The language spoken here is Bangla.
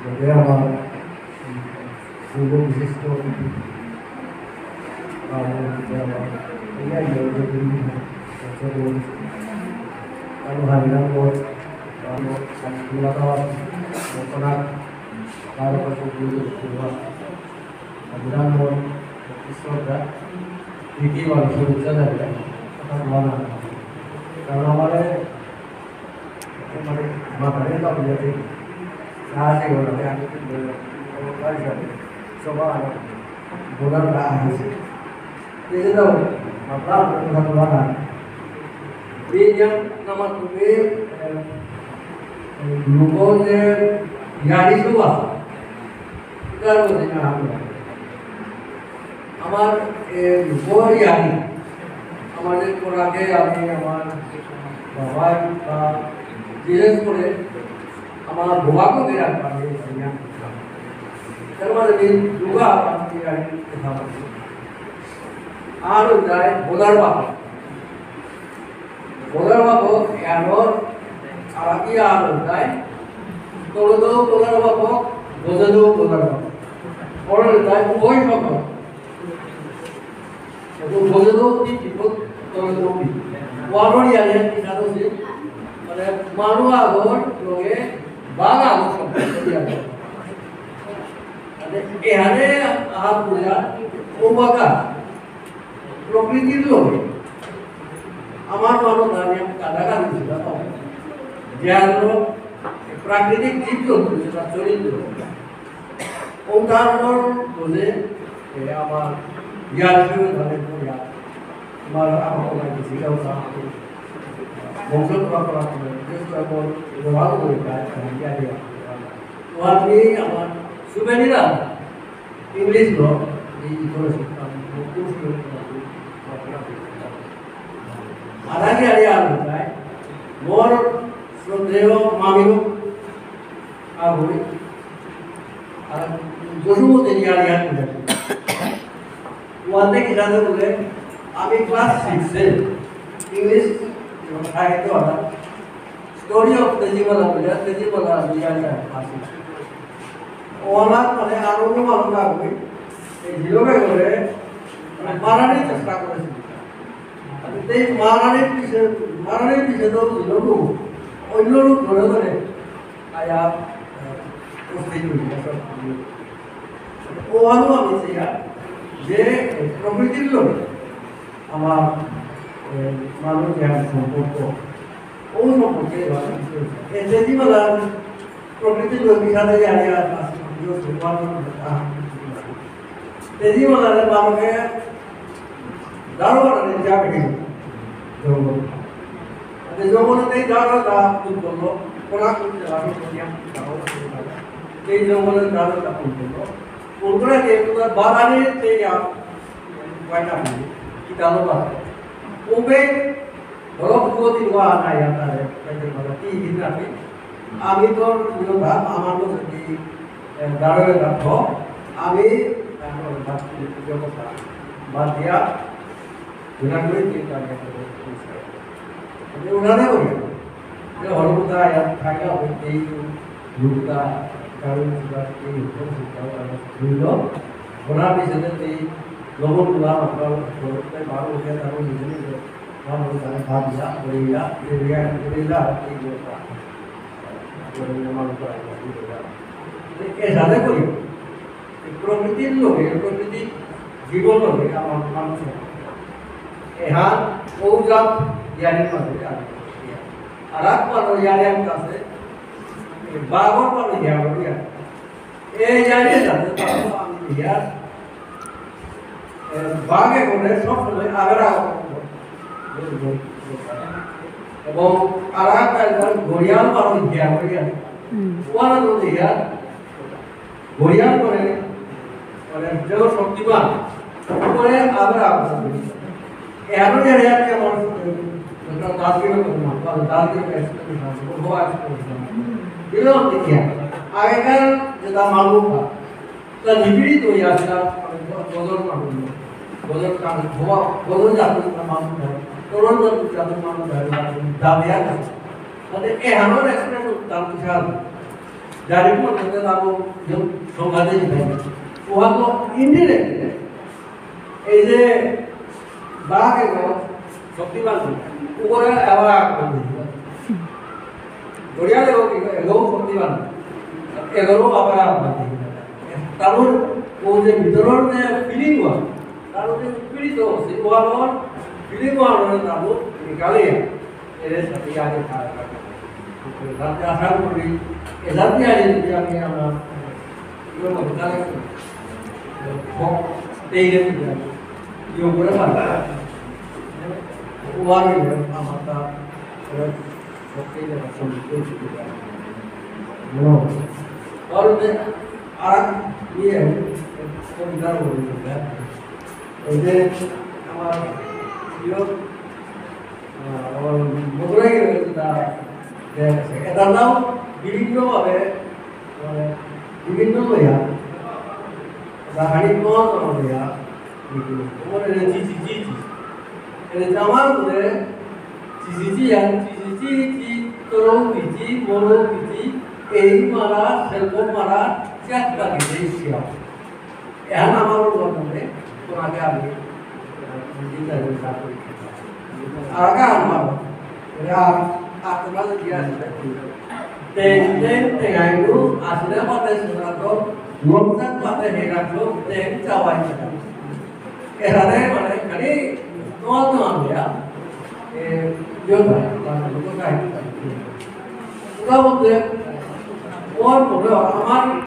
গতিকে আমাৰ পূৰ্ব বিশিষ্ট আৰু হাৰিনাম বৰ বৰ্তমান হাৰিনাম বৰ শ্ৰদ্ধা নীতি মানুষ কারণ আমার মানে মাথায় যাতে সাহায্য করে আমি সবার বোনার আছে এই জন্য আপনার কথা বলা এই যে আমার তুমি লোক যে গাড়ি সব আছে তার মধ্যে আমার লোক গাড়ি আমাদের আগে আমি আমার বাবা বা বিশেষ করে আমার বাবাকে বিরাট পারি তার মানে যোগা কথা বলছি আর যায় বোধার বাবা এর আগে আর যায় তোলদেও বোধার বাবা বোঝাদেও বোধার বাবা পরে যায় ওই শব্দ বোঝাদেও কি বিপদ তোলদেও কি ওয়ারই আগে কিনারো যে মানে মানু আগর লগে বাঘ আগর শব্দ মানে এখানে আহার পূজা ওবাকা প্রকৃতির লগে আমার মানুষ দাঁড়িয়ে কাছাকাছি ছিল যে প্রাকৃতিক জীবজন্তু যেটা চরিত্র উদাহরণ বলে আমার ইয়ার হিসেবে ধরে আমার আমার শিখাও বংশ পরম্পরা ব্যবহার করে ওয়ার্ডে আমার সুবেনিরা ইংলিশ ল এই করে আধাকে আরে আর যায় মোর শ্রদ্ধেয় মামিও আগুই আর জসুমতে ইয়ার ইয়ার করে ওয়ার্ডে কিরাতে বলে আমি ক্লাস 6 এ ইংলিশ সাহিত্য পড়া স্টোরি অফ তেজিমালা বলে তেজিমালা ইয়ার ইয়ার আছে ওলা মানে আরো ভালো লাগবে এই জিলোবে করে মারানি চেষ্টা করেছি এই মারানির পিছে তো জিলোগু অন্য রূপ ধরে ধরে আয়া উপস্থিত হয়েছে ওয়ানো আমি সেটা যে প্রকৃতির লোক আমার মানুষ জ্ঞান সম্পর্ক ও সম্পর্কে তেজিমালা প্রকৃতির লোক বিশালে আয়া তেজি মালারে মানুষে দারোয়ানে যা বেশি জঙ্গলতেই দারোয়া তা ফুল করলো কোনা করতে আমি এই জঙ্গলের দারোয়া তা ফুল করলো ফুল করে তোমার বাগানে সেই কয়টা কি দালো বা ওবে ধরো প্রতি ওয়া না ইয়াতারে কি হিসাবে আমি তো ভাব আমার তো দাঁড়াবে রাখো আমি বাদ দিয়া গুণা করে উনারে বলি যে হলুদা থাকে এই লুকটা কারণ এই ধুইল ওনার পিছনে এই লবণগুলা আপনার বারো উঠে তারপর নিজে ভাত দিয়া বইলা বইলা এই সাথে করি প্রকৃতির লোকে প্রকৃতি জীবন লোকে আমার মানুষ এহা ঔজাত ইয়ারের মাঝে আর এক মানুষ ইয়ারের কাছে বাঘর মানুষ ইয়ার এই ইয়ারের সাথে আমি ইয়ার বাঘে করে সবসময় আগের এবং আর এক ঘড়িয়াল মানুষ ইয়ার করিয়া ওয়ানা তো ইয়ার ঘড়িয়াল করে মানে যে শক্তিমান করে আমরা এমন জায়গায় মানুষ দাসগিরি আগেকার যেটা মানুষ তা নিপীড়িত হয়ে আসে বদল মানুষ বদল বদল জাতির মানুষ তরুণ জাতির মানুষ দাবিয়া গেছে তাদের এমন এক্সপ্রেস তার বিশাল dari pun kita tahu yang সংঘাতে জিতাই ওহা তো ইনডিরেক্ট এই যে বাঘ এগো শক্তিবান উপরে আবার গড়িয়া লেগো এগো শক্তিবান এগোরও আবার তারপর ও যে ভিতরের যে ফিলিং হয় তার যে পীড়িত হচ্ছে ওহার ফিলিং হওয়ার তারপর নিকালে এর সাথে আগে খাওয়া রাতে আশা করি এলাতে আগে যদি আমি আমার তেইরে ইয়ে করে পারবো ওয়ার আমার তা সত্যি और आग ये कविता बोली है ऐसे हमारा यो और मधुराई के कविता जैसे ऐसा नाम विभिन्न भावे विभिन्न लोया कहानी बहुत लोया और ये चीज़ ये जमाल बोले चीज़ यान चीज़ तोरों चीज़ मोरों चीज़ এই মারা সেলফোন মারা চেষ্টা দিয়েছি এখন আমার বর্তমানে তোমাকে আমি আগে আমার আপনার দিয়া তেগাইলু আসলে পাতে সুরাতো লোকসান পাতে হেরাতো তেন চাওয়াই এরারে মানে খালি নতুন আমরা এ যোগা লোক কাই ওটা বলতে और हमारे